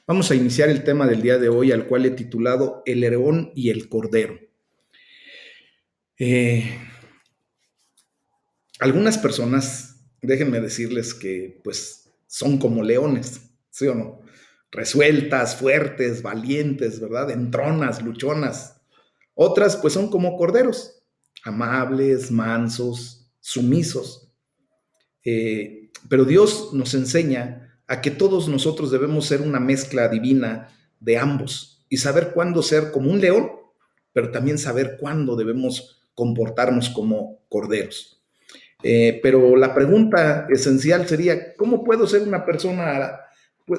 Vamos a iniciar el tema del día de hoy, al cual he titulado El león y el cordero. Eh, Algunas personas, déjenme decirles que pues son como leones, ¿sí o no? Resueltas, fuertes, valientes, ¿verdad? Entronas, luchonas. Otras pues son como corderos, amables, mansos, sumisos. Pero Dios nos enseña a que todos nosotros debemos ser una mezcla divina de ambos y saber cuándo ser como un león, pero también saber cuándo debemos comportarnos como corderos. Pero la pregunta esencial sería, ¿cómo puedo ser una persona,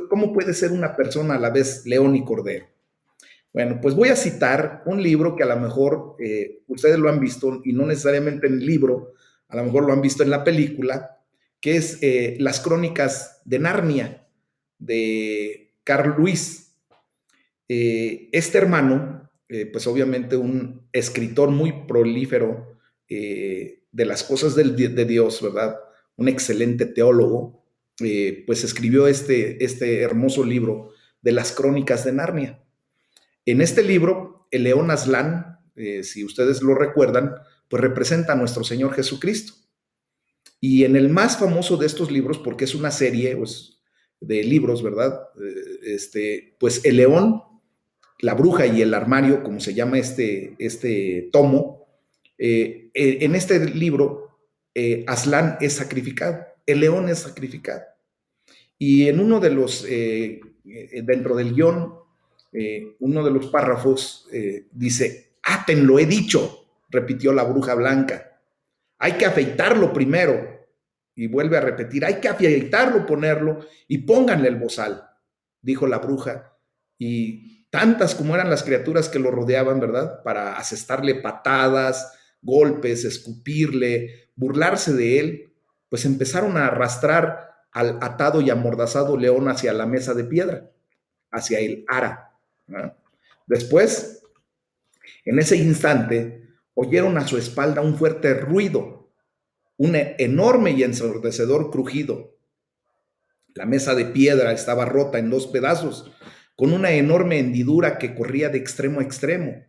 cómo puede ser una persona a la vez león y cordero? Bueno, pues voy a citar un libro que a lo mejor ustedes lo han visto y no necesariamente en el libro, a lo mejor lo han visto en la película, que es Las Crónicas de Narnia, de Carl Lewis. Este hermano, pues obviamente un escritor muy prolífero de las cosas de Dios, ¿verdad? Un excelente teólogo, pues escribió este hermoso libro de las Crónicas de Narnia. En este libro, el león Aslan, si ustedes lo recuerdan, pues representa a nuestro Señor Jesucristo. Y en el más famoso de estos libros, porque es una serie pues, de libros, ¿verdad? Pues el león, la bruja y el armario, como se llama este tomo, en este libro, Aslan es sacrificado, el león es sacrificado. Y en uno de los, dentro del guión, uno de los párrafos dice, átenlo, he dicho, repitió la bruja blanca. Hay que afeitarlo primero. Y vuelve a repetir, hay que afeitarlo, ponerlo y pónganle el bozal, dijo la bruja. Y tantas como eran las criaturas que lo rodeaban, ¿verdad? Para asestarle patadas, golpes, escupirle, burlarse de él, pues empezaron a arrastrar al atado y amordazado león hacia la mesa de piedra, hacia el ara, ¿no? Después, en ese instante, oyeron a su espalda un fuerte ruido, un enorme y ensordecedor crujido. La mesa de piedra estaba rota en dos pedazos, con una enorme hendidura que corría de extremo a extremo.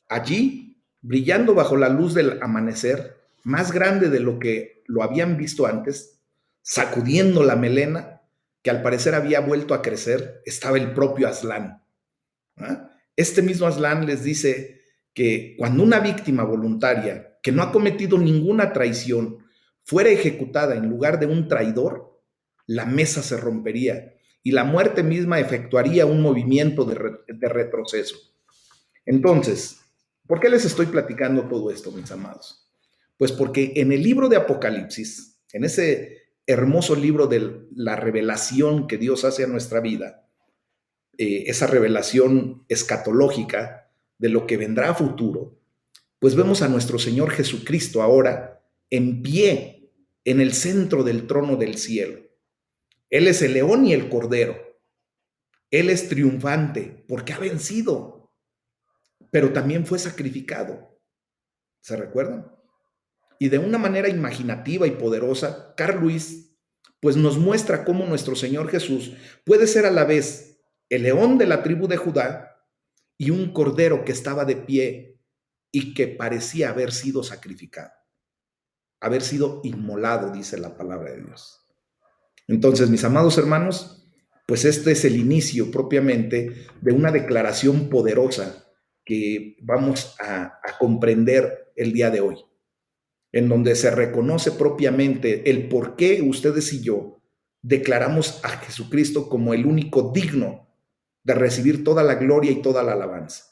Allí, brillando bajo la luz del amanecer, más grande de lo que lo habían visto antes, sacudiendo la melena, que al parecer había vuelto a crecer, estaba el propio Aslan. ¿Ah? Este mismo Aslan les dice que cuando una víctima voluntaria que no ha cometido ninguna traición fuera ejecutada en lugar de un traidor, la mesa se rompería y la muerte misma efectuaría un movimiento de retroceso. Entonces, ¿por qué les estoy platicando todo esto, mis amados? Pues porque en el libro de Apocalipsis, en ese hermoso libro de la revelación que Dios hace a nuestra vida, esa revelación escatológica de lo que vendrá a futuro, pues vemos a nuestro Señor Jesucristo ahora en pie en el centro del trono del cielo. Él es el león y el cordero. Él es triunfante porque ha vencido, pero también fue sacrificado. ¿Se recuerdan? Y de una manera imaginativa y poderosa, Carl Lewis pues nos muestra cómo nuestro Señor Jesús puede ser a la vez el león de la tribu de Judá y un cordero que estaba de pie y que parecía haber sido sacrificado, haber sido inmolado, dice la palabra de Dios. Entonces, mis amados hermanos, pues este es el inicio propiamente de una declaración poderosa que vamos a comprender el día de hoy, en donde se reconoce propiamente el por qué ustedes y yo declaramos a Jesucristo como el único digno de recibir toda la gloria y toda la alabanza.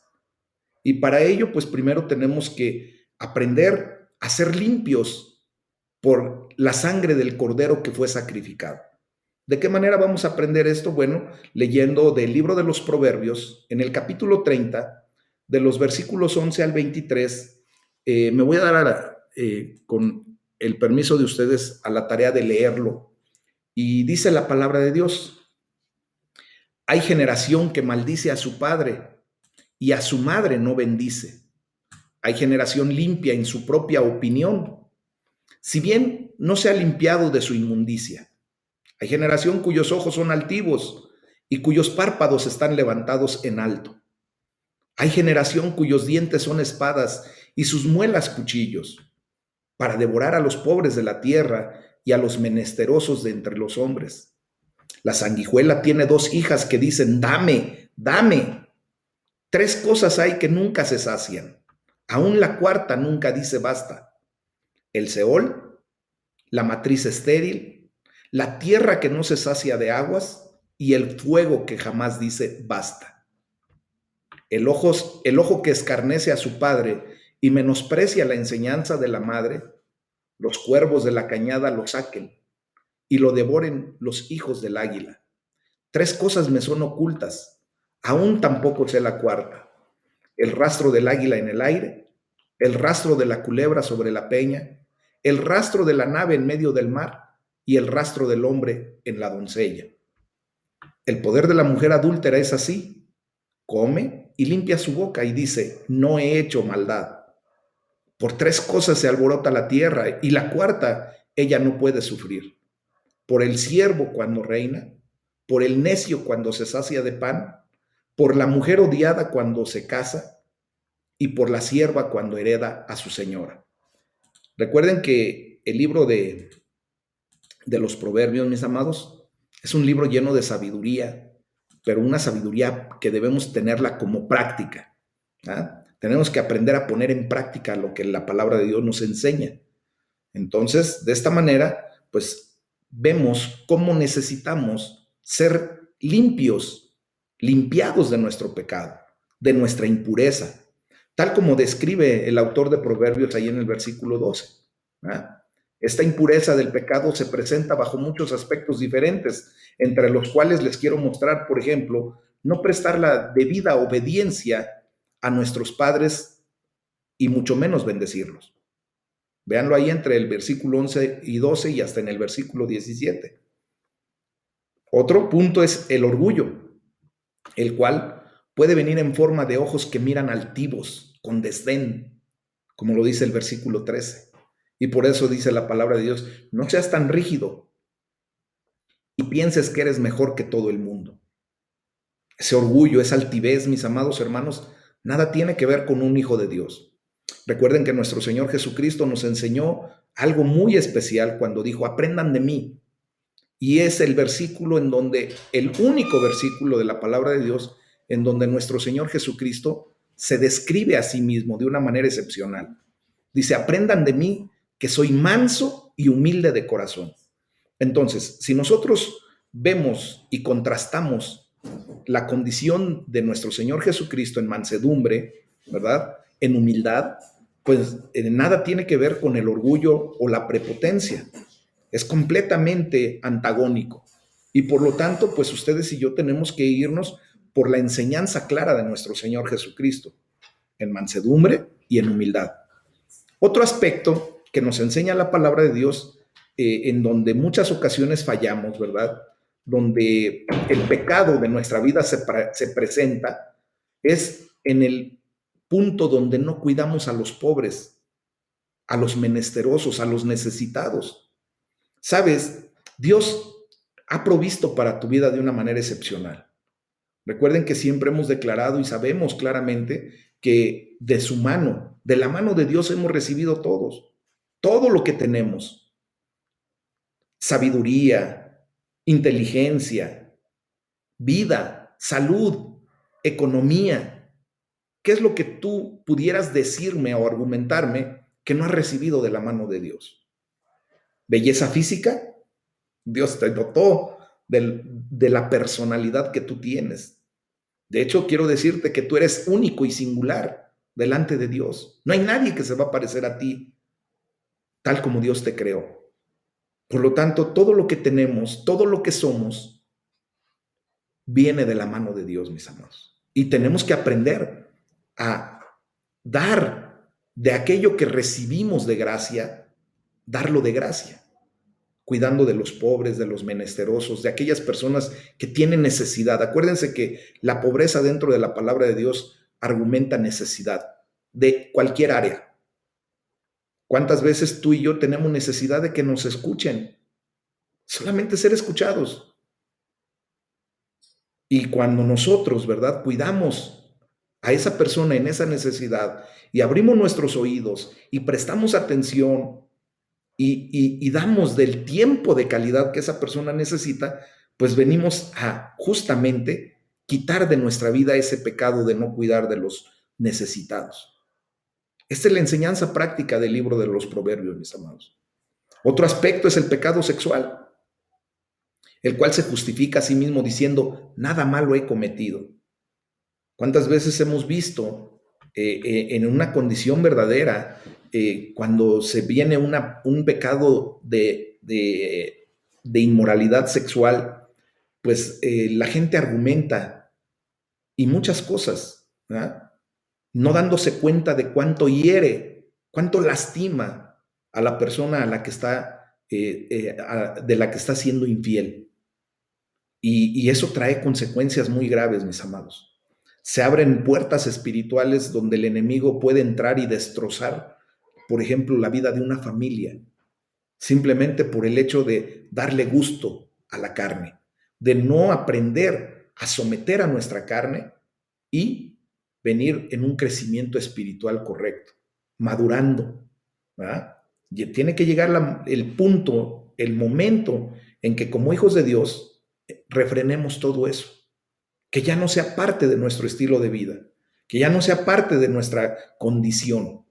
Y para ello, pues primero tenemos que aprender a ser limpios por la sangre del cordero que fue sacrificado. ¿De qué manera vamos a aprender esto? Bueno, leyendo del libro de los Proverbios, en el capítulo 30, de los versículos 11 al 23, me voy a dar con el permiso de ustedes a la tarea de leerlo. Y dice la palabra de Dios: hay generación que maldice a su padre y a su madre no bendice. Hay generación limpia en su propia opinión, si bien no se ha limpiado de su inmundicia. Hay generación cuyos ojos son altivos y cuyos párpados están levantados en alto. Hay generación cuyos dientes son espadas y sus muelas cuchillos, para devorar a los pobres de la tierra y a los menesterosos de entre los hombres. La sanguijuela tiene dos hijas que dicen, dame, dame. Tres cosas hay que nunca se sacian. Aún la cuarta nunca dice basta. El Seol, la matriz estéril, la tierra que no se sacia de aguas y el fuego que jamás dice basta. El ojo que escarnece a su padre y menosprecia la enseñanza de la madre, los cuervos de la cañada lo saquen y lo devoren los hijos del águila. Tres cosas me son ocultas, aún tampoco sé la cuarta. El rastro del águila en el aire, el rastro de la culebra sobre la peña, el rastro de la nave en medio del mar y el rastro del hombre en la doncella. El poder de la mujer adúltera es así. Come y limpia su boca y dice, no he hecho maldad. Por tres cosas se alborota la tierra y la cuarta ella no puede sufrir. Por el siervo cuando reina, por el necio cuando se sacia de pan, por la mujer odiada cuando se casa y por la sierva cuando hereda a su señora. Recuerden que el libro de los Proverbios, mis amados, es un libro lleno de sabiduría, pero una sabiduría que debemos tenerla como práctica. ¿Ah? Tenemos que aprender a poner en práctica lo que la palabra de Dios nos enseña. Entonces, de esta manera, pues vemos cómo necesitamos ser limpios, limpiados de nuestro pecado, de nuestra impureza, tal como describe el autor de Proverbios ahí en el versículo 12. ¿Ah? Esta impureza del pecado se presenta bajo muchos aspectos diferentes, entre los cuales les quiero mostrar, por ejemplo, no prestar la debida obediencia a nuestros padres y mucho menos bendecirlos. Véanlo ahí entre el versículo 11 y 12 y hasta en el versículo 17. Otro punto es el orgullo, el cual puede venir en forma de ojos que miran altivos, con desdén, como lo dice el versículo 13. Y por eso dice la palabra de Dios, no seas tan rígido y pienses que eres mejor que todo el mundo. Ese orgullo, esa altivez, mis amados hermanos, nada tiene que ver con un hijo de Dios. Recuerden que nuestro Señor Jesucristo nos enseñó algo muy especial cuando dijo, aprendan de mí. Y es el versículo en donde, el único versículo de la palabra de Dios, en donde nuestro Señor Jesucristo se describe a sí mismo de una manera excepcional. Dice, aprendan de mí que soy manso y humilde de corazón. Entonces, si nosotros vemos y contrastamos la condición de nuestro Señor Jesucristo en mansedumbre, ¿verdad? En humildad, pues nada tiene que ver con el orgullo o la prepotencia. Es completamente antagónico. Y por lo tanto, pues ustedes y yo tenemos que irnos por la enseñanza clara de nuestro Señor Jesucristo, en mansedumbre y en humildad. Otro aspecto que nos enseña la palabra de Dios, en donde muchas ocasiones fallamos, ¿verdad? Donde el pecado de nuestra vida se presenta, es en el punto donde no cuidamos a los pobres, a los menesterosos, a los necesitados. Sabes, Dios ha provisto para tu vida de una manera excepcional. Recuerden que siempre hemos declarado y sabemos claramente que de su mano, de la mano de Dios hemos recibido todos, todo lo que tenemos. Sabiduría, inteligencia, vida, salud, economía. ¿Qué es lo que tú pudieras decirme o argumentarme que no has recibido de la mano de Dios? Belleza física, Dios te dotó de la personalidad que tú tienes. De hecho, quiero decirte que tú eres único y singular delante de Dios. No hay nadie que se va a parecer a ti tal como Dios te creó. Por lo tanto, todo lo que tenemos, todo lo que somos, viene de la mano de Dios, mis amados. Y tenemos que aprender a dar de aquello que recibimos de gracia, darlo de gracia, cuidando de los pobres, de los menesterosos, de aquellas personas que tienen necesidad. Acuérdense que la pobreza dentro de la palabra de Dios argumenta necesidad de cualquier área. ¿Cuántas veces tú y yo tenemos necesidad de que nos escuchen? Solamente ser escuchados. Y cuando nosotros, ¿verdad?, cuidamos a esa persona en esa necesidad y abrimos nuestros oídos y prestamos atención y damos del tiempo de calidad que esa persona necesita, pues venimos a justamente quitar de nuestra vida ese pecado de no cuidar de los necesitados. Esta es la enseñanza práctica del libro de los Proverbios, mis amados. Otro aspecto es el pecado sexual, el cual se justifica a sí mismo diciendo, nada malo he cometido. ¿Cuántas veces hemos visto en una condición verdadera, cuando se viene un pecado de inmoralidad sexual, pues la gente argumenta y muchas cosas, ¿verdad?, no dándose cuenta de cuánto hiere, cuánto lastima a la persona a la que está, de la que está siendo infiel. Y eso trae consecuencias muy graves, mis amados. Se abren puertas espirituales donde el enemigo puede entrar y destrozar, por ejemplo, la vida de una familia, simplemente por el hecho de darle gusto a la carne, de no aprender a someter a nuestra carne y venir en un crecimiento espiritual correcto, madurando, ¿verdad? Y tiene que llegar el punto, el momento en que como hijos de Dios refrenemos todo eso, que ya no sea parte de nuestro estilo de vida, que ya no sea parte de nuestra condición.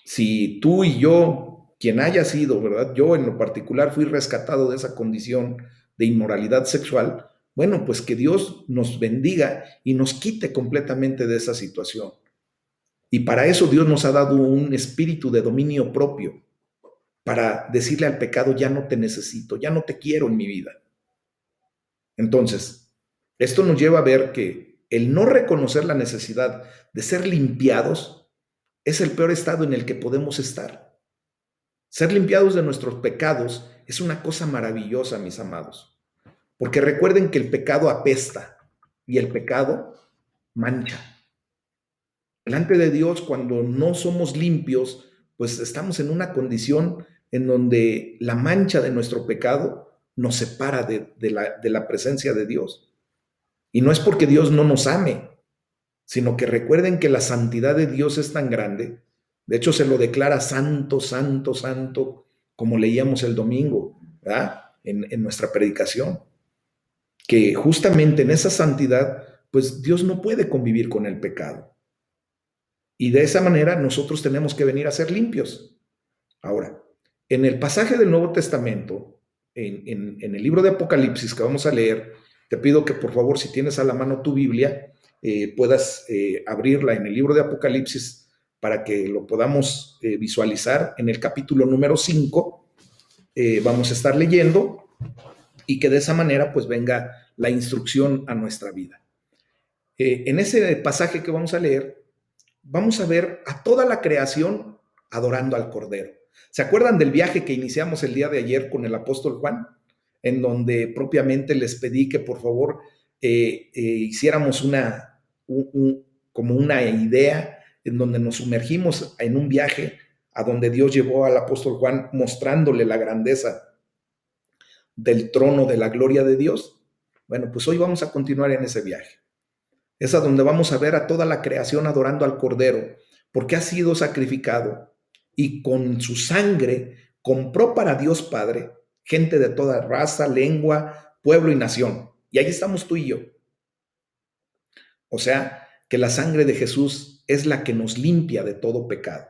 Si tú y yo, quien haya sido, ¿verdad? Yo en lo particular fui rescatado de esa condición de inmoralidad sexual, bueno, pues que Dios nos bendiga y nos quite completamente de esa situación. Y para eso Dios nos ha dado un espíritu de dominio propio, para decirle al pecado, ya no te necesito, ya no te quiero en mi vida. Entonces, esto nos lleva a ver que el no reconocer la necesidad de ser limpiados es el peor estado en el que podemos estar. Ser limpiados de nuestros pecados es una cosa maravillosa, mis amados, porque recuerden que el pecado apesta y el pecado mancha. Delante de Dios, cuando no somos limpios, pues estamos en una condición en donde la mancha de nuestro pecado nos separa de la presencia de Dios. Y no es porque Dios no nos ame, sino que recuerden que la santidad de Dios es tan grande. De hecho, se lo declara santo, santo, santo, como leíamos el domingo, ¿verdad?, en nuestra predicación, que justamente en esa santidad, pues Dios no puede convivir con el pecado. Y de esa manera nosotros tenemos que venir a ser limpios. Ahora, en el pasaje del Nuevo Testamento, en el libro de Apocalipsis que vamos a leer, te pido que por favor, si tienes a la mano tu Biblia, puedas abrirla en el libro de Apocalipsis para que lo podamos visualizar. En el capítulo número 5 vamos a estar leyendo y que de esa manera pues venga la instrucción a nuestra vida. En ese pasaje que vamos a leer, vamos a ver a toda la creación adorando al Cordero. ¿Se acuerdan del viaje que iniciamos el día de ayer con el apóstol Juan? En donde propiamente les pedí que por favor hiciéramos como una idea en donde nos sumergimos en un viaje a donde Dios llevó al apóstol Juan mostrándole la grandeza del trono de la gloria de Dios. Bueno, pues hoy vamos a continuar en ese viaje. Es a donde vamos a ver a toda la creación adorando al Cordero, porque ha sido sacrificado y con su sangre compró para Dios Padre gente de toda raza, lengua, pueblo y nación. Y ahí estamos tú y yo. O sea, que la sangre de Jesús es la que nos limpia de todo pecado,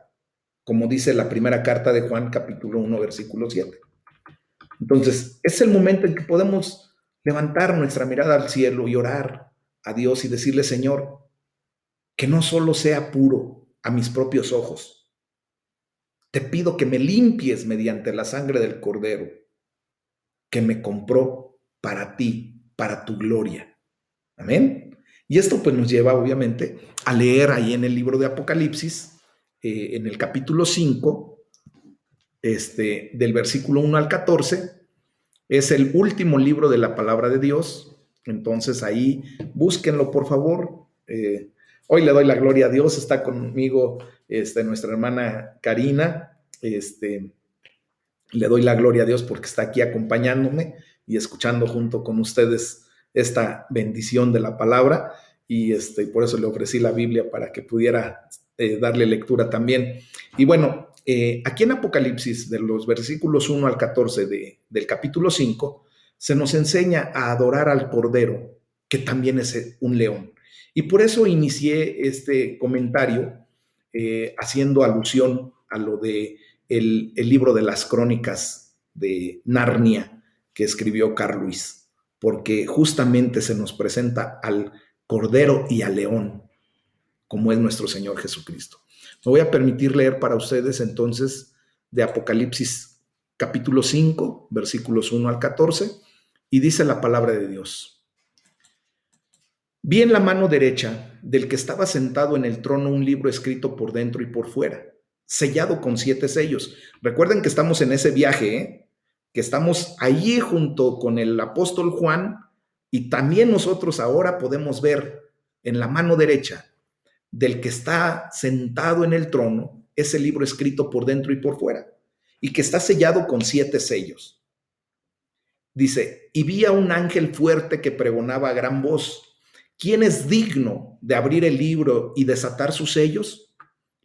como dice la primera carta de Juan, capítulo 1, versículo 7. Entonces, es el momento en que podemos levantar nuestra mirada al cielo y orar a Dios y decirle, Señor, que no solo sea puro a mis propios ojos. Te pido que me limpies mediante la sangre del Cordero que me compró para ti, para tu gloria. Amén. Y esto pues nos lleva obviamente a leer ahí en el libro de Apocalipsis, en el capítulo 5, del versículo 1 al 14. Es el último libro de la palabra de Dios. Entonces ahí búsquenlo, por favor. Hoy le doy la gloria a Dios. Está conmigo nuestra hermana Karina. Le doy la gloria a Dios porque está aquí acompañándome y escuchando junto con ustedes esta bendición de la palabra y por eso le ofrecí la Biblia para que pudiera darle lectura también. Y bueno, aquí en Apocalipsis, de los versículos 1 al 14 del capítulo 5, se nos enseña a adorar al Cordero, que también es un león. Y por eso inicié este comentario haciendo alusión a lo de el libro de las crónicas de Narnia que escribió Carl Lewis, porque justamente se nos presenta al Cordero y al León, como es nuestro Señor Jesucristo. Me voy a permitir leer para ustedes entonces de Apocalipsis capítulo 5, versículos 1 al 14, y dice la palabra de Dios. Vi en la mano derecha del que estaba sentado en el trono un libro escrito por dentro y por fuera, sellado con 7 sellos. Recuerden que estamos en ese viaje, que estamos allí junto con el apóstol Juan, y también nosotros ahora podemos ver en la mano derecha del que está sentado en el trono ese libro escrito por dentro y por fuera, y que está sellado con 7 sellos. Dice, y vi a un ángel fuerte que pregonaba a gran voz, ¿quién es digno de abrir el libro y desatar sus sellos?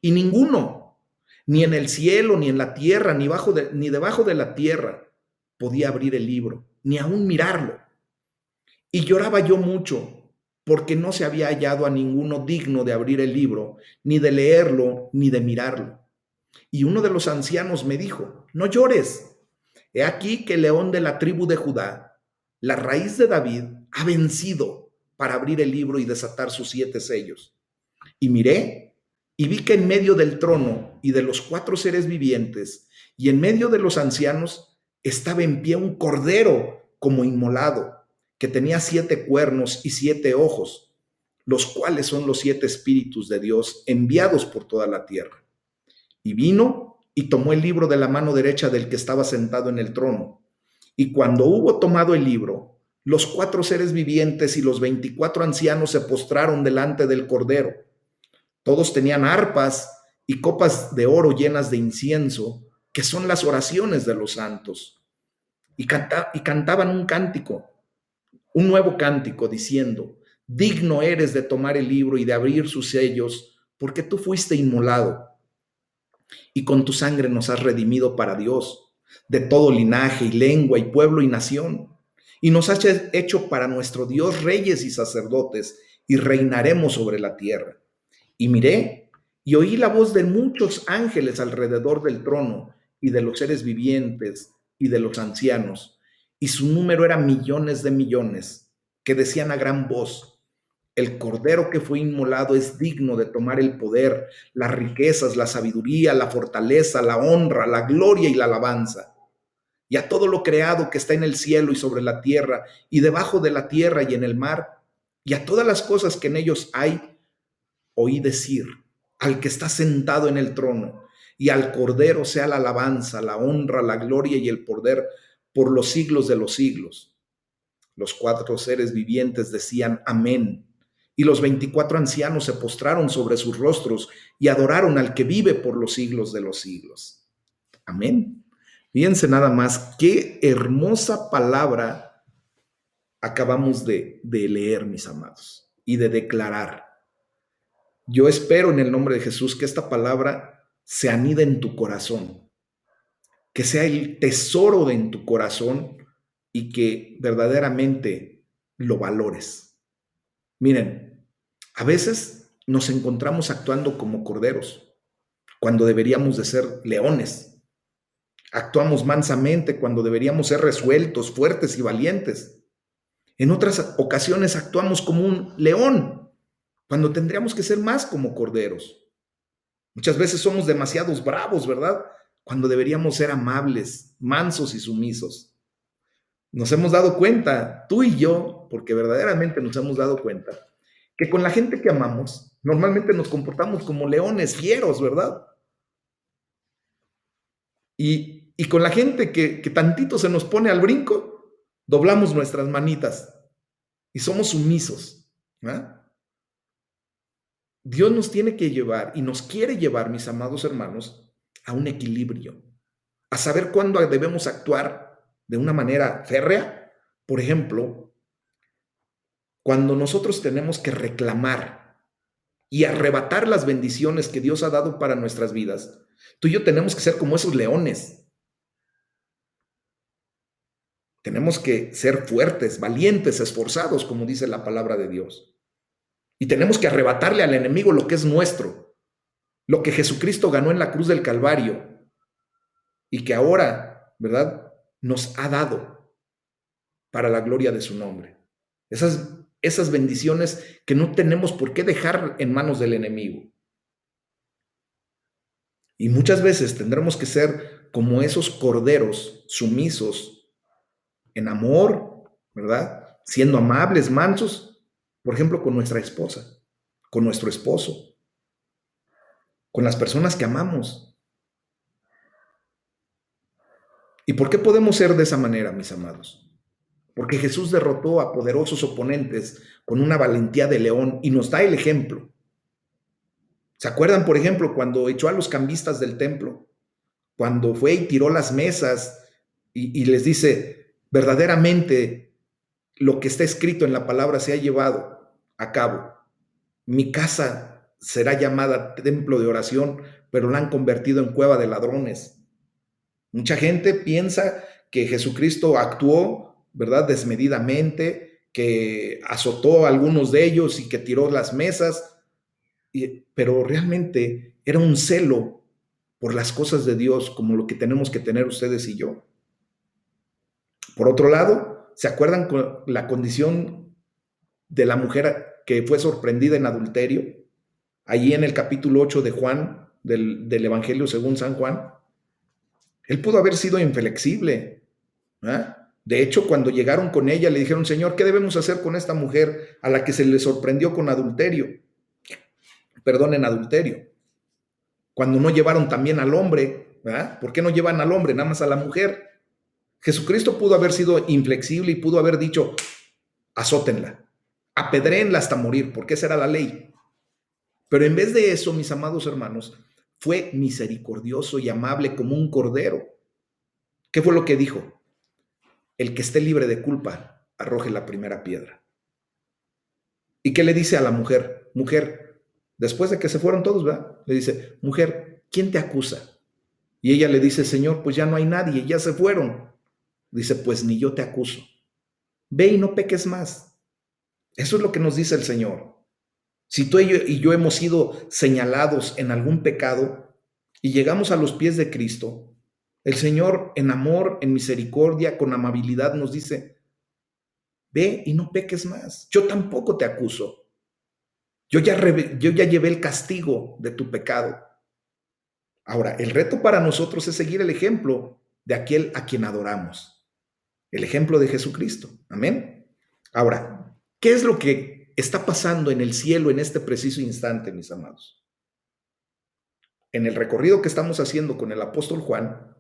Y ninguno, ni en el cielo, ni en la tierra, ni debajo de la tierra, podía abrir el libro, ni aún mirarlo. Y lloraba yo mucho, porque no se había hallado a ninguno digno de abrir el libro, ni de leerlo, ni de mirarlo. Y uno de los ancianos me dijo, no llores. He aquí que el león de la tribu de Judá, la raíz de David, ha vencido para abrir el libro y desatar sus 7 sellos. Y miré y vi que en medio del trono y de los 4 seres vivientes y en medio de los ancianos estaba en pie un cordero como inmolado, que tenía 7 cuernos y 7 ojos, los cuales son los 7 espíritus de Dios enviados por toda la tierra. Y vino y tomó el libro de la mano derecha del que estaba sentado en el trono. Y cuando hubo tomado el libro, los 4 seres vivientes y los 24 ancianos se postraron delante del Cordero. Todos tenían arpas y copas de oro llenas de incienso, que son las oraciones de los santos. Y cantaban un cántico, un nuevo cántico, diciendo, digno eres de tomar el libro y de abrir sus sellos, porque tú fuiste inmolado y con tu sangre nos has redimido para Dios, de todo linaje y lengua y pueblo y nación. Y nos has hecho para nuestro Dios reyes y sacerdotes, y reinaremos sobre la tierra. Y miré y oí la voz de muchos ángeles alrededor del trono, y de los seres vivientes, y de los ancianos, y su número era millones de millones, que decían a gran voz, el cordero que fue inmolado es digno de tomar el poder, las riquezas, la sabiduría, la fortaleza, la honra, la gloria y la alabanza. Y a todo lo creado que está en el cielo y sobre la tierra, y debajo de la tierra y en el mar, y a todas las cosas que en ellos hay, oí decir, al que está sentado en el trono, y al cordero sea la alabanza, la honra, la gloria y el poder por los siglos de los siglos. Los 4 seres vivientes decían amén. Y los 24 ancianos se postraron sobre sus rostros y adoraron al que vive por los siglos de los siglos. Amén. Fíjense nada más, qué hermosa palabra acabamos de leer, mis amados, y de declarar. Yo espero en el nombre de Jesús que esta palabra se anide en tu corazón, que sea el tesoro en tu corazón y que verdaderamente lo valores. Miren, a veces nos encontramos actuando como corderos cuando deberíamos de ser leones. Actuamos mansamente cuando deberíamos ser resueltos, fuertes y valientes. En otras ocasiones actuamos como un león cuando tendríamos que ser más como corderos. Muchas veces somos demasiados bravos, ¿verdad? Cuando deberíamos ser amables, mansos y sumisos. Nos hemos dado cuenta, tú y yo, porque verdaderamente nos hemos dado cuenta, que con la gente que amamos, normalmente nos comportamos como leones fieros, ¿verdad? Y con la gente que tantito se nos pone al brinco, doblamos nuestras manitas y somos sumisos, ¿verdad? Dios nos tiene que llevar y nos quiere llevar, mis amados hermanos, a un equilibrio, a saber cuándo debemos actuar de una manera férrea. Por ejemplo, cuando nosotros tenemos que reclamar y arrebatar las bendiciones que Dios ha dado para nuestras vidas, tú y yo tenemos que ser como esos leones. Tenemos que ser fuertes, valientes, esforzados, como dice la palabra de Dios. Y tenemos que arrebatarle al enemigo lo que es nuestro, lo que Jesucristo ganó en la cruz del Calvario y que ahora, ¿verdad?, nos ha dado para la gloria de su nombre. Esas bendiciones que no tenemos por qué dejar en manos del enemigo. Y muchas veces tendremos que ser como esos corderos sumisos en amor, ¿verdad? Siendo amables, mansos, por ejemplo, con nuestra esposa, con nuestro esposo, con las personas que amamos. ¿Y por qué podemos ser de esa manera, mis amados? Porque Jesús derrotó a poderosos oponentes con una valentía de león y nos da el ejemplo. ¿Se acuerdan, por ejemplo, cuando echó a los cambistas del templo? Cuando fue y tiró las mesas y les dice, verdaderamente lo que está escrito en la palabra se ha llevado a cabo. Mi casa será llamada templo de oración, pero la han convertido en cueva de ladrones. Mucha gente piensa que Jesucristo actuó, ¿verdad?, desmedidamente, que azotó a algunos de ellos y que tiró las mesas, pero realmente era un celo por las cosas de Dios, como lo que tenemos que tener ustedes y yo. Por otro lado, ¿se acuerdan con la condición de la mujer que fue sorprendida en adulterio? Allí en el capítulo 8 de Juan, del Evangelio según San Juan, él pudo haber sido inflexible, ¿eh? De hecho, cuando llegaron con ella, le dijeron, Señor, ¿qué debemos hacer con esta mujer a la que se le sorprendió con adulterio? Perdón, en adulterio. Cuando no llevaron también al hombre, ¿verdad? ¿Por qué no llevan al hombre, nada más a la mujer? Jesucristo pudo haber sido inflexible y pudo haber dicho, azótenla, apedréenla hasta morir, porque esa era la ley. Pero en vez de eso, mis amados hermanos, fue misericordioso y amable como un cordero. ¿Qué fue lo que dijo? El que esté libre de culpa, arroje la primera piedra. ¿Y qué le dice a la mujer? Mujer, después de que se fueron todos, ¿verdad? Le dice, mujer, ¿quién te acusa? Y ella le dice, Señor, pues ya no hay nadie, ya se fueron. Dice, pues ni yo te acuso. Ve y no peques más. Eso es lo que nos dice el Señor. Si tú y yo hemos sido señalados en algún pecado y llegamos a los pies de Cristo, el Señor en amor, en misericordia, con amabilidad nos dice, ve y no peques más. Yo tampoco te acuso. Yo ya llevé el castigo de tu pecado. Ahora, el reto para nosotros es seguir el ejemplo de aquel a quien adoramos. El ejemplo de Jesucristo. Amén. Ahora, ¿qué es lo que está pasando en el cielo en este preciso instante, mis amados? En el recorrido que estamos haciendo con el apóstol Juan,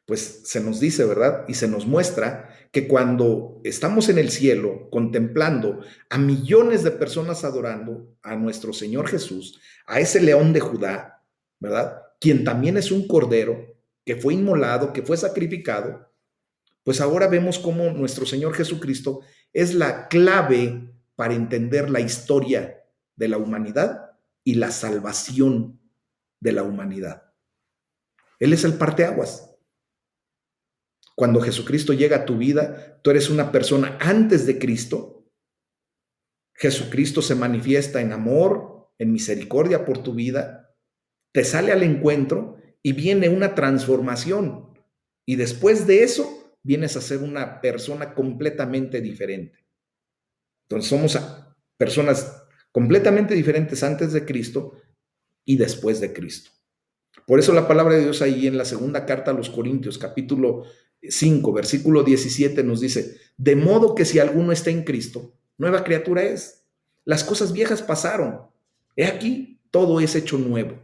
pues se nos dice, ¿verdad? Y se nos muestra que cuando estamos en el cielo contemplando a millones de personas adorando a nuestro Señor Jesús, a ese león de Judá, ¿verdad? Quien también es un cordero que fue inmolado, que fue sacrificado, pues ahora vemos cómo nuestro Señor Jesucristo es la clave para entender la historia de la humanidad y la salvación de la humanidad. Él es el parteaguas. Cuando Jesucristo llega a tu vida, tú eres una persona antes de Cristo. Jesucristo se manifiesta en amor, en misericordia por tu vida, te sale al encuentro y viene una transformación. Y después de eso, vienes a ser una persona completamente diferente. Entonces somos personas completamente diferentes antes de Cristo y después de Cristo. Por eso la palabra de Dios ahí en la segunda carta a los Corintios, capítulo 5, versículo 17 nos dice, de modo que si alguno está en Cristo, nueva criatura es. Las cosas viejas pasaron. He aquí, todo es hecho nuevo.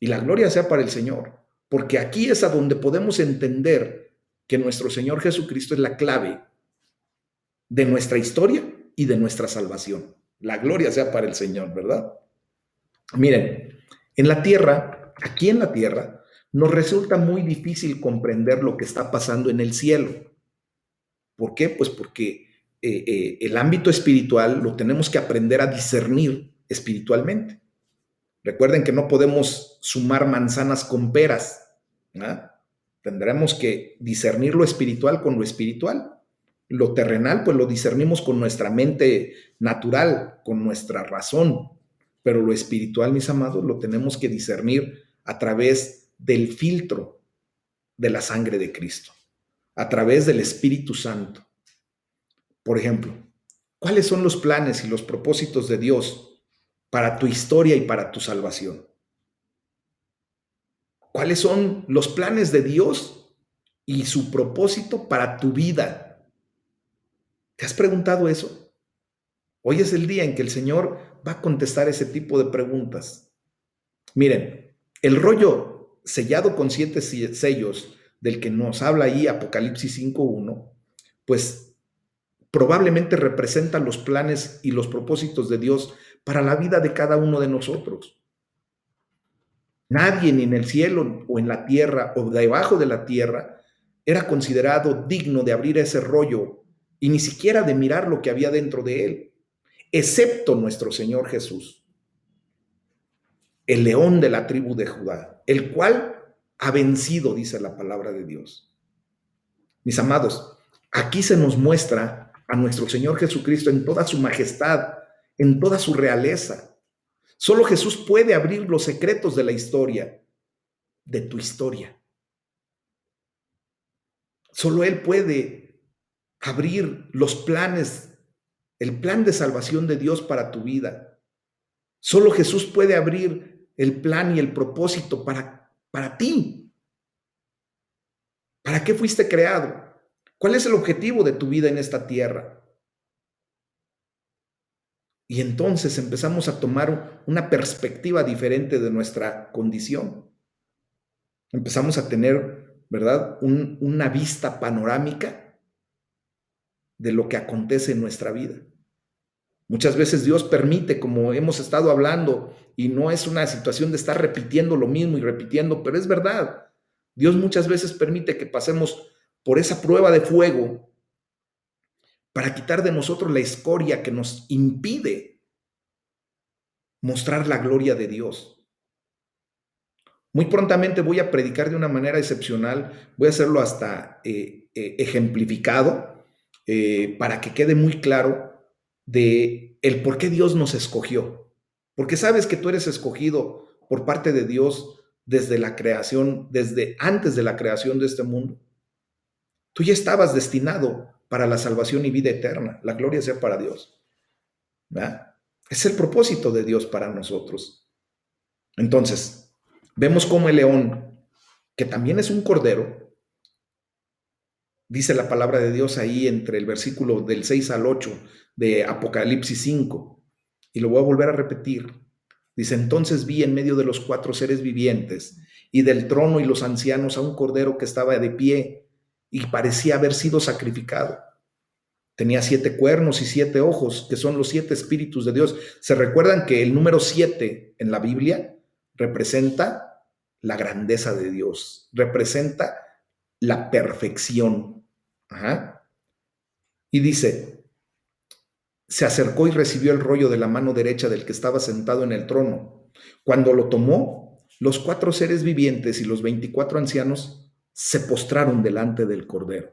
Y la gloria sea para el Señor, porque aquí es a donde podemos entender que nuestro Señor Jesucristo es la clave de nuestra historia y de nuestra salvación. La gloria sea para el Señor, ¿verdad? Miren, en la tierra, aquí en la tierra, nos resulta muy difícil comprender lo que está pasando en el cielo. ¿Por qué? Pues porque el ámbito espiritual lo tenemos que aprender a discernir espiritualmente. Recuerden que no podemos sumar manzanas con peras, ¿no? Tendremos que discernir lo espiritual con lo espiritual. Lo terrenal, pues lo discernimos con nuestra mente natural, con nuestra razón. Pero lo espiritual, mis amados, lo tenemos que discernir a través del filtro de la sangre de Cristo, a través del Espíritu Santo. Por ejemplo, ¿cuáles son los planes y los propósitos de Dios para tu historia y para tu salvación? ¿Cuáles son los planes de Dios y su propósito para tu vida? ¿Te has preguntado eso? Hoy es el día en que el Señor va a contestar ese tipo de preguntas. Miren, el rollo sellado con 7 sellos del que nos habla ahí Apocalipsis 5:1, pues probablemente representa los planes y los propósitos de Dios para la vida de cada uno de nosotros. Nadie ni en el cielo o en la tierra o debajo de la tierra era considerado digno de abrir ese rollo y ni siquiera de mirar lo que había dentro de él, excepto nuestro Señor Jesús, el león de la tribu de Judá, el cual ha vencido, dice la palabra de Dios. Mis amados, aquí se nos muestra a nuestro Señor Jesucristo en toda su majestad, en toda su realeza. Solo Jesús puede abrir los secretos de la historia, de tu historia. Solo Él puede abrir los planes, el plan de salvación de Dios para tu vida. Solo Jesús puede abrir el plan y el propósito para ti. ¿Para qué fuiste creado? ¿Cuál es el objetivo de tu vida en esta tierra? Y entonces empezamos a tomar una perspectiva diferente de nuestra condición. Empezamos a tener, ¿verdad?, una vista panorámica de lo que acontece en nuestra vida. Muchas veces Dios permite, como hemos estado hablando, y no es una situación de estar repitiendo lo mismo y repitiendo, pero es verdad. Dios muchas veces permite que pasemos por esa prueba de fuego para quitar de nosotros la escoria que nos impide mostrar la gloria de Dios. Muy prontamente voy a predicar de una manera excepcional, voy a hacerlo hasta ejemplificado, para que quede muy claro de el por qué Dios nos escogió. Porque sabes que tú eres escogido por parte de Dios desde la creación, desde antes de la creación de este mundo. Tú ya estabas destinado para la salvación y vida eterna. La gloria sea para Dios, ¿verdad? Es el propósito de Dios para nosotros. Entonces, vemos cómo el león, que también es un cordero, dice la palabra de Dios ahí entre el versículo del 6 al 8 de Apocalipsis 5, y lo voy a volver a repetir. Dice: entonces vi en medio de los 4 seres vivientes y del trono y los ancianos a un cordero que estaba de pie y parecía haber sido sacrificado. Tenía 7 cuernos y 7 ojos, que son los 7 espíritus de Dios. ¿Se recuerdan que el número 7 en la Biblia representa la grandeza de Dios? Representa la perfección. Ajá. Y dice: se acercó y recibió el rollo de la mano derecha del que estaba sentado en el trono. Cuando lo tomó, los 4 seres vivientes y los 24 ancianos se postraron delante del Cordero.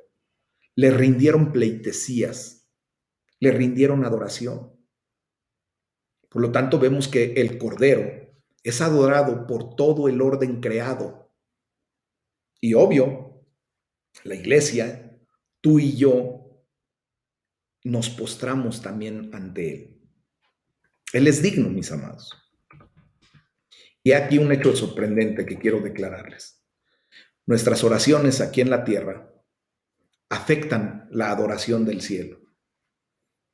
Le rindieron pleitesías, le rindieron adoración. Por lo tanto, vemos que el Cordero es adorado por todo el orden creado. Y obvio, la iglesia, tú y yo, nos postramos también ante Él. Él es digno, mis amados. Y aquí un hecho sorprendente que quiero declararles. Nuestras oraciones aquí en la tierra afectan la adoración del cielo.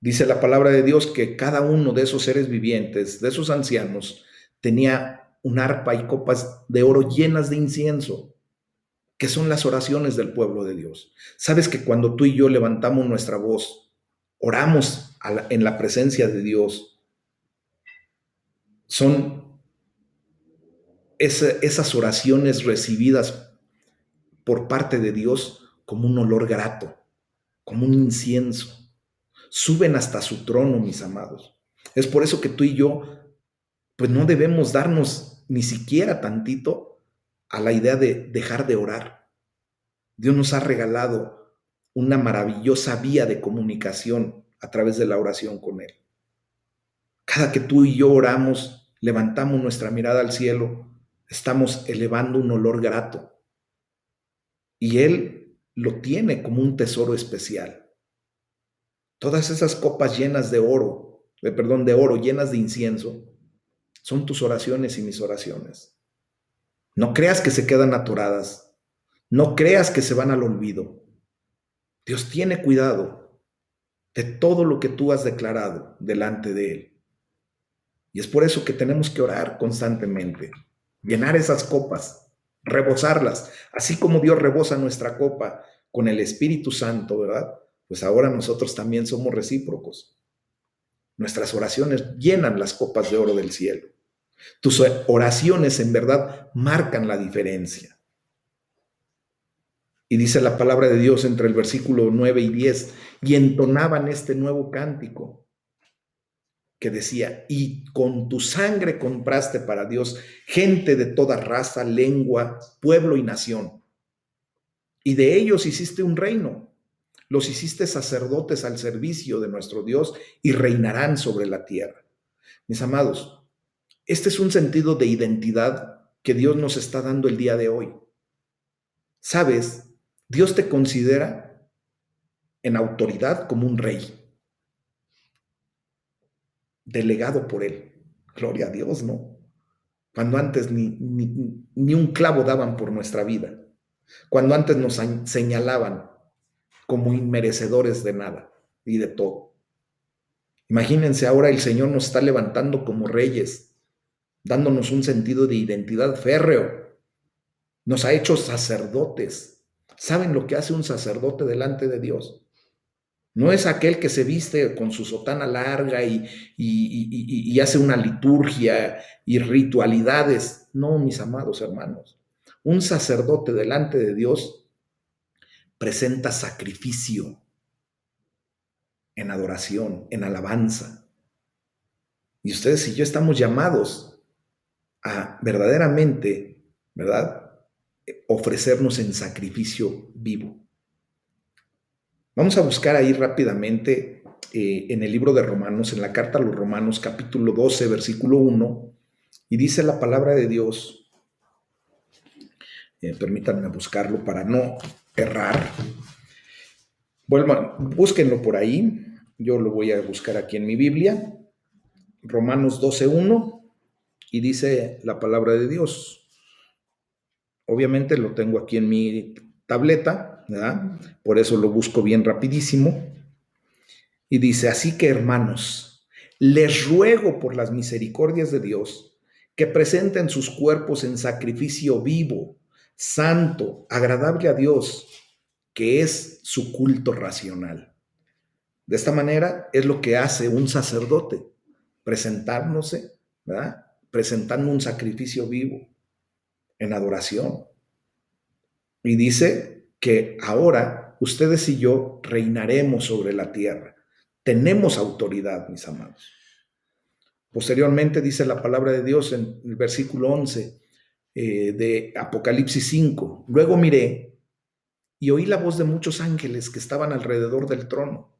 Dice la palabra de Dios que cada uno de esos seres vivientes, de esos ancianos, tenía un arpa y copas de oro llenas de incienso, que son las oraciones del pueblo de Dios. ¿Sabes que cuando tú y yo levantamos nuestra voz, oramos en la presencia de Dios, son esas oraciones recibidas por parte de Dios como un olor grato, como un incienso? suben hasta su trono, mis amados. Es por eso que tú y yo, pues no debemos darnos ni siquiera tantito a la idea de dejar de orar. Dios nos ha regalado una maravillosa vía de comunicación a través de la oración con Él. Cada que tú y yo oramos, levantamos nuestra mirada al cielo, estamos elevando un olor grato. Y Él lo tiene como un tesoro especial. Todas esas copas llenas de oro, de oro, llenas de incienso, son tus oraciones y mis oraciones. No creas que se quedan atoradas. No creas que se van al olvido. Dios tiene cuidado de todo lo que tú has declarado delante de Él. Y es por eso que tenemos que orar constantemente, llenar esas copas, rebosarlas, así como Dios rebosa nuestra copa con el Espíritu Santo, ¿verdad? Pues ahora nosotros también somos recíprocos. Nuestras oraciones llenan las copas de oro del cielo. Tus oraciones en verdad marcan la diferencia. Y dice la palabra de Dios entre el versículo 9 y 10, y entonaban este nuevo cántico que decía, y con tu sangre compraste para Dios gente de toda raza, lengua, pueblo y nación. Y de ellos hiciste un reino. Los hiciste sacerdotes al servicio de nuestro Dios y reinarán sobre la tierra. Mis amados, este es un sentido de identidad que Dios nos está dando el día de hoy. ¿Sabes? Dios te considera en autoridad como un rey, delegado por Él. Gloria a Dios, ¿no? Cuando antes ni un clavo daban por nuestra vida, cuando antes nos señalaban como inmerecedores de nada y de todo. Imagínense, ahora el Señor nos está levantando como reyes, dándonos un sentido de identidad férreo. Nos ha hecho sacerdotes. ¿Saben lo que hace un sacerdote delante de Dios? No es aquel que se viste con su sotana larga y hace una liturgia y ritualidades. No, mis amados hermanos. Un sacerdote delante de Dios presenta sacrificio en adoración, en alabanza. Y ustedes y yo estamos llamados a verdaderamente, ¿verdad?, ofrecernos en sacrificio vivo. Vamos a buscar ahí rápidamente en el libro de Romanos, en la carta a los Romanos, capítulo 12, versículo 1, y dice la palabra de Dios, permítanme buscarlo para no errar. Búsquenlo por ahí, yo lo voy a buscar aquí en mi Biblia, Romanos 12, 1, y dice la palabra de Dios. Obviamente lo tengo aquí en mi tableta, ¿verdad? Por eso lo busco bien rapidísimo. Y dice, así que hermanos, les ruego por las misericordias de Dios que presenten sus cuerpos en sacrificio vivo, santo, agradable a Dios, que es su culto racional. De esta manera es lo que hace un sacerdote, presentándose, ¿verdad? Presentando un sacrificio vivo en adoración. Y dice que ahora ustedes y yo reinaremos sobre la tierra. Tenemos autoridad, mis amados. Posteriormente dice la palabra de Dios en el versículo 11 de Apocalipsis 5. Luego miré y oí la voz de muchos ángeles que estaban alrededor del trono,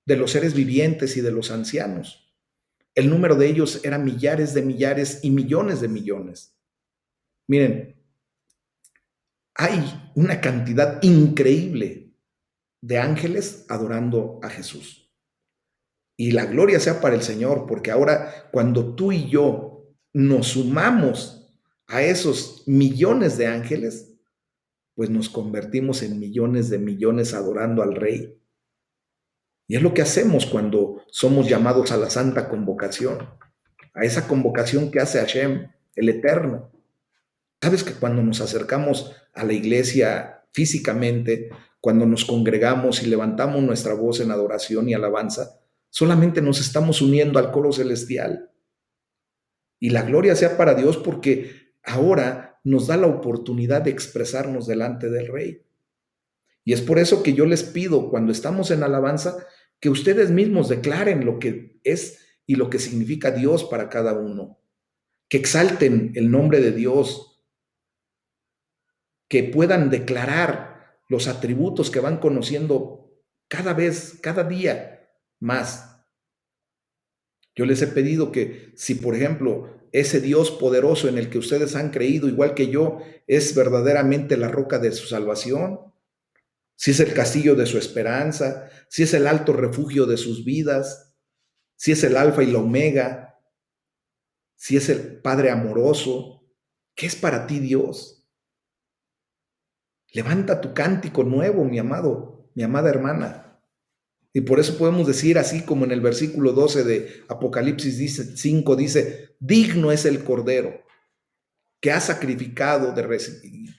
de los seres vivientes y de los ancianos. El número de ellos era millares de millares y millones de millones. Miren, hay una cantidad increíble de ángeles adorando a Jesús. Y la gloria sea para el Señor, porque ahora cuando tú y yo nos sumamos a esos millones de ángeles, pues nos convertimos en millones de millones adorando al Rey. Y es lo que hacemos cuando somos llamados a la santa convocación, a esa convocación que hace Hashem, el Eterno. Sabes que cuando nos acercamos a la iglesia físicamente, cuando nos congregamos y levantamos nuestra voz en adoración y alabanza, solamente nos estamos uniendo al coro celestial. Y la gloria sea para Dios porque ahora nos da la oportunidad de expresarnos delante del Rey. Y es por eso que yo les pido, cuando estamos en alabanza, que ustedes mismos declaren lo que es y lo que significa Dios para cada uno, que exalten el nombre de Dios, que puedan declarar los atributos que van conociendo cada vez, cada día más. Yo les he pedido que si, por ejemplo, ese Dios poderoso en el que ustedes han creído, igual que yo, es verdaderamente la roca de su salvación, si es el castillo de su esperanza, si es el alto refugio de sus vidas, si es el alfa y la omega, si es el Padre amoroso, ¿qué es para ti Dios? Levanta tu cántico nuevo, mi amado, mi amada hermana. Y por eso podemos decir, así como en el versículo 12 de Apocalipsis 5 dice, digno es el Cordero que ha sacrificado,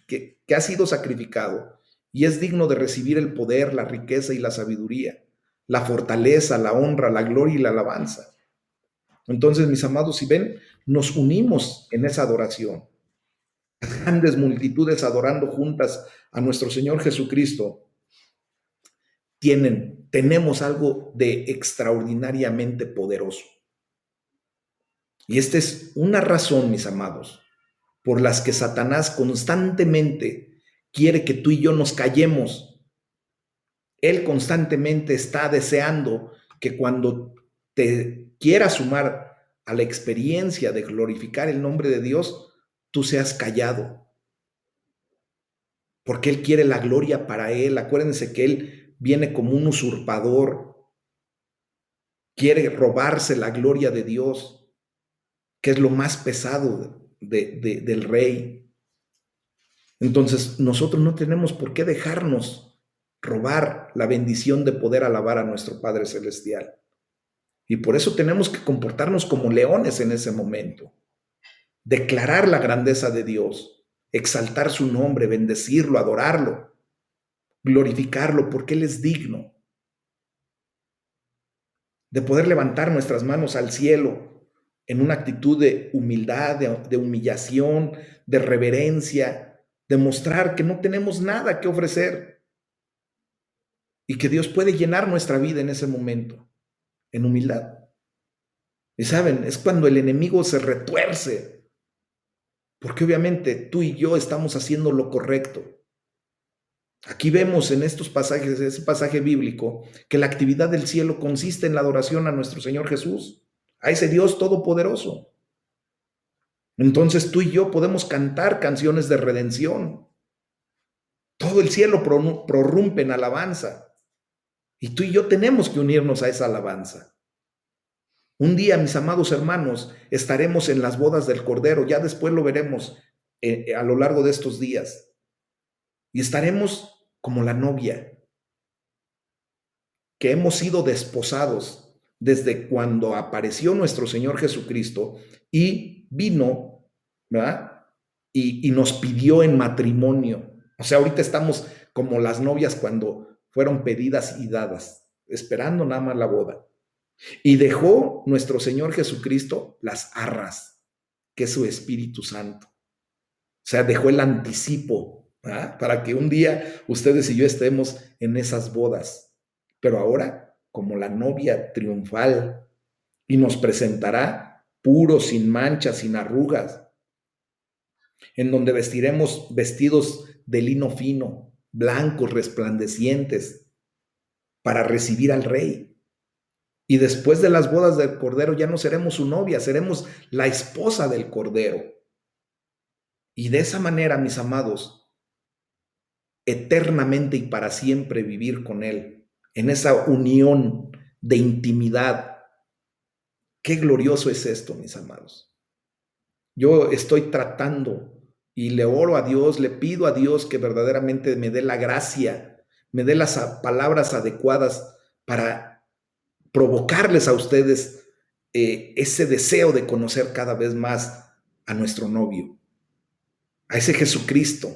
que ha sido sacrificado, y es digno de recibir el poder, la riqueza y la sabiduría, la fortaleza, la honra, la gloria y la alabanza. Entonces, mis amados, si ven, nos unimos en esa adoración. Grandes multitudes adorando juntas a nuestro Señor Jesucristo. Tenemos algo de extraordinariamente poderoso. Y esta es una razón, mis amados, por las que Satanás constantemente quiere que tú y yo nos callemos. Él constantemente está deseando que cuando te quieras sumar a la experiencia de glorificar el nombre de Dios, tú seas callado. Porque Él quiere la gloria para Él. Acuérdense que Él viene como un usurpador. Quiere robarse la gloria de Dios, que es lo más pesado del rey. Entonces, nosotros no tenemos por qué dejarnos robar la bendición de poder alabar a nuestro Padre Celestial. Y por eso tenemos que comportarnos como leones en ese momento. Declarar la grandeza de Dios, exaltar su nombre, bendecirlo, adorarlo, glorificarlo, porque Él es digno de poder levantar nuestras manos al cielo en una actitud de humildad, de humillación, de reverencia, de mostrar que no tenemos nada que ofrecer y que Dios puede llenar nuestra vida en ese momento, en humildad. Y saben, es cuando el enemigo se retuerce, porque obviamente tú y yo estamos haciendo lo correcto. Aquí vemos en estos pasajes, ese pasaje bíblico, que la actividad del cielo consiste en la adoración a nuestro Señor Jesús, a ese Dios todopoderoso. Entonces tú y yo podemos cantar canciones de redención. Todo el cielo prorrumpe en alabanza. Y tú y yo tenemos que unirnos a esa alabanza. Un día, mis amados hermanos, estaremos en las bodas del Cordero. Ya después lo veremos a lo largo de estos días. Y estaremos como la novia, que hemos sido desposados desde cuando apareció nuestro Señor Jesucristo y vino, ¿verdad? Y nos pidió en matrimonio. O sea, ahorita estamos como las novias cuando fueron pedidas y dadas, esperando nada más la boda. Y dejó nuestro Señor Jesucristo las arras, que es su Espíritu Santo. O sea, dejó el anticipo, ¿verdad? Para que un día ustedes y yo estemos en esas bodas. Pero ahora, como la novia triunfal, y nos presentará puros, sin manchas, sin arrugas, en donde vestiremos vestidos de lino fino, blancos, resplandecientes, para recibir al Rey. Y después de las bodas del Cordero ya no seremos su novia, seremos la esposa del Cordero. Y de esa manera, mis amados, eternamente y para siempre vivir con Él, en esa unión de intimidad. Qué glorioso es esto, mis amados. Yo estoy tratando y le oro a Dios, le pido a Dios que verdaderamente me dé la gracia, me dé las palabras adecuadas para provocarles a ustedes ese deseo de conocer cada vez más a nuestro novio, a ese Jesucristo,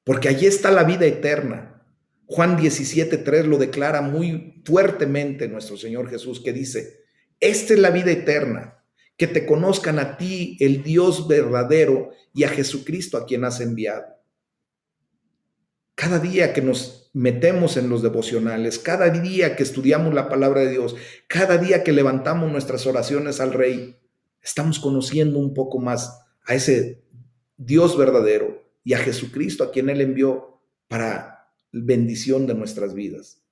porque allí está la vida eterna. Juan 17:3 lo declara muy fuertemente nuestro Señor Jesús, que dice, esta es la vida eterna, que te conozcan a ti, el Dios verdadero, y a Jesucristo a quien has enviado. Cada día que nos metemos en los devocionales, cada día que estudiamos la palabra de Dios, cada día que levantamos nuestras oraciones al Rey, estamos conociendo un poco más a ese Dios verdadero y a Jesucristo a quien Él envió para bendición de nuestras vidas.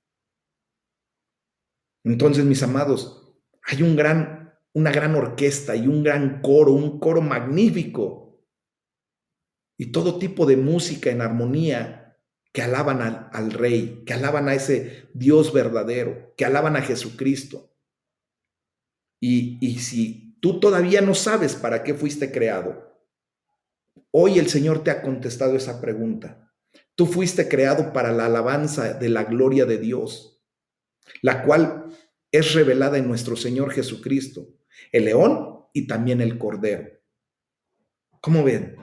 Entonces, mis amados, hay una gran orquesta y un coro magnífico y todo tipo de música en armonía que alaban al Rey, que alaban a ese Dios verdadero, que alaban a Jesucristo. Y si tú todavía no sabes para qué fuiste creado, hoy el Señor te ha contestado esa pregunta. Tú fuiste creado para la alabanza de la gloria de Dios, la cual es revelada en nuestro Señor Jesucristo, el león y también el cordero. ¿Cómo ven?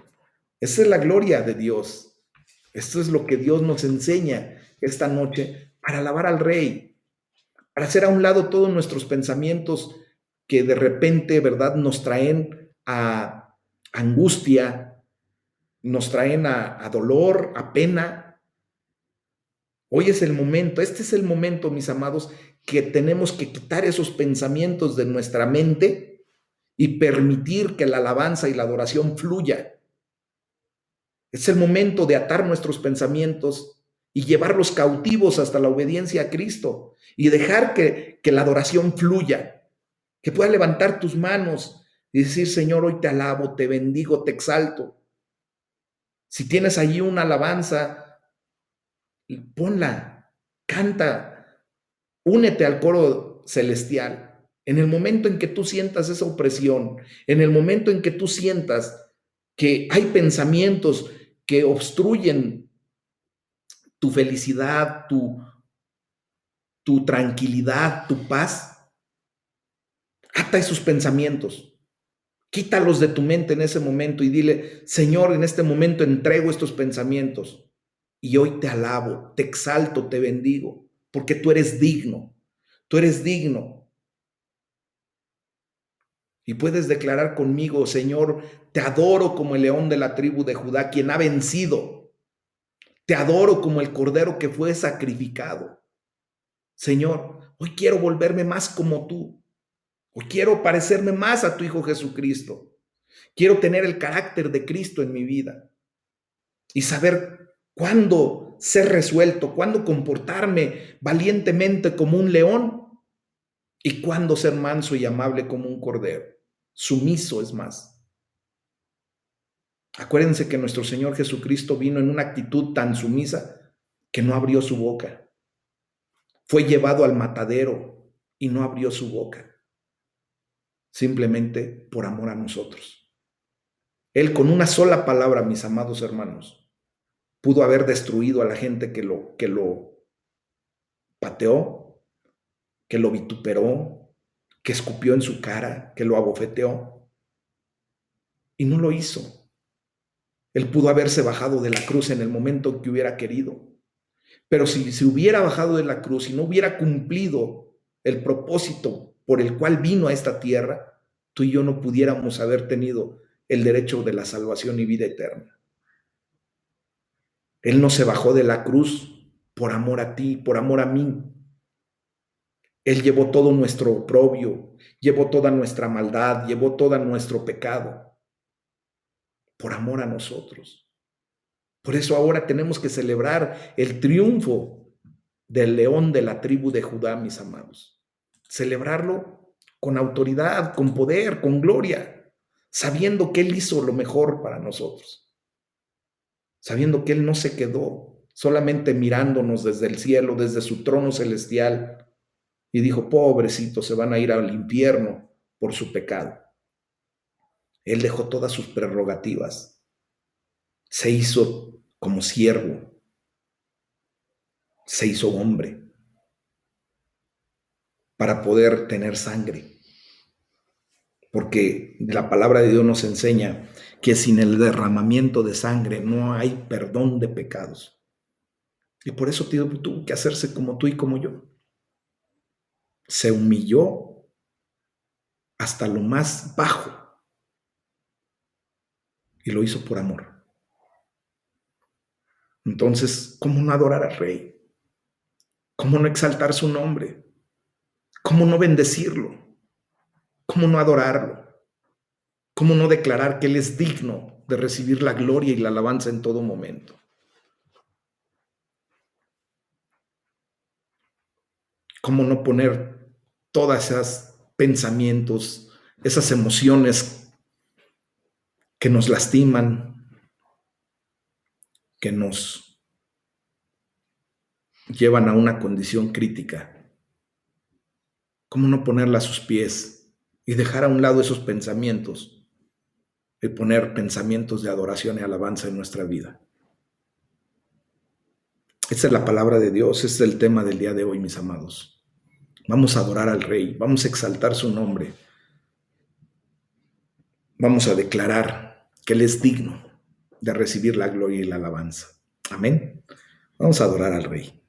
Esa es la gloria de Dios. Esto es lo que Dios nos enseña esta noche para alabar al Rey, para hacer a un lado todos nuestros pensamientos que de repente, ¿verdad?, nos traen a angustia, nos traen a dolor, a pena. Hoy es el momento, este es el momento, mis amados, que tenemos que quitar esos pensamientos de nuestra mente y permitir que la alabanza y la adoración fluya. Es el momento de atar nuestros pensamientos y llevarlos cautivos hasta la obediencia a Cristo y dejar que la adoración fluya, que puedas levantar tus manos y decir, Señor, hoy te alabo, te bendigo, te exalto. Si tienes allí una alabanza, ponla, canta, únete al coro celestial. En el momento en que tú sientas esa opresión, en el momento en que tú sientas que hay pensamientos que obstruyen tu felicidad, tu tranquilidad, tu paz, ata esos pensamientos. Quítalos de tu mente en ese momento y dile, Señor, en este momento entrego estos pensamientos y hoy te alabo, te exalto, te bendigo, porque tú eres digno, tú eres digno. Y puedes declarar conmigo, Señor, te adoro como el león de la tribu de Judá, quien ha vencido. Te adoro como el cordero que fue sacrificado. Señor, hoy quiero volverme más como tú. Hoy quiero parecerme más a tu Hijo Jesucristo. Quiero tener el carácter de Cristo en mi vida y saber cuándo ser resuelto, cuándo comportarme valientemente como un león y cuándo ser manso y amable como un cordero. Sumiso es más. Acuérdense que nuestro Señor Jesucristo vino en una actitud tan sumisa que no abrió su boca. Fue llevado al matadero y no abrió su boca, simplemente por amor a nosotros. Él con una sola palabra, mis amados hermanos, pudo haber destruido a la gente que lo pateó, que lo vituperó, que escupió en su cara, que lo abofeteó, y no lo hizo. Él pudo haberse bajado de la cruz en el momento que hubiera querido, pero si se hubiera bajado de la cruz y no hubiera cumplido el propósito por el cual vino a esta tierra, tú y yo no pudiéramos haber tenido el derecho de la salvación y vida eterna. Él no se bajó de la cruz por amor a ti, por amor a mí. Él llevó todo nuestro oprobio, llevó toda nuestra maldad, llevó todo nuestro pecado, por amor a nosotros. Por eso ahora tenemos que celebrar el triunfo del león de la tribu de Judá, mis amados. Celebrarlo con autoridad, con poder, con gloria, sabiendo que Él hizo lo mejor para nosotros, sabiendo que Él no se quedó solamente mirándonos desde el cielo, desde su trono celestial, y dijo, pobrecitos, se van a ir al infierno por su pecado. Él dejó todas sus prerrogativas, se hizo como siervo, se hizo hombre para poder tener sangre. Porque la palabra de Dios nos enseña que sin el derramamiento de sangre no hay perdón de pecados. Y por eso tuvo que hacerse como tú y como yo. Se humilló hasta lo más bajo y lo hizo por amor. Entonces, ¿cómo no adorar al Rey? ¿Cómo no exaltar su nombre? ¿Cómo no bendecirlo? ¿Cómo no adorarlo? ¿Cómo no declarar que Él es digno de recibir la gloria y la alabanza en todo momento? ¿Cómo no poner todas esas pensamientos, esas emociones que nos lastiman, que nos llevan a una condición crítica? ¿Cómo no ponerla a sus pies y dejar a un lado esos pensamientos y poner pensamientos de adoración y alabanza en nuestra vida? Esa es la palabra de Dios, ese es el tema del día de hoy, mis amados. Vamos a adorar al Rey, vamos a exaltar su nombre, vamos a declarar que Él es digno de recibir la gloria y la alabanza. Amén. Vamos a adorar al Rey.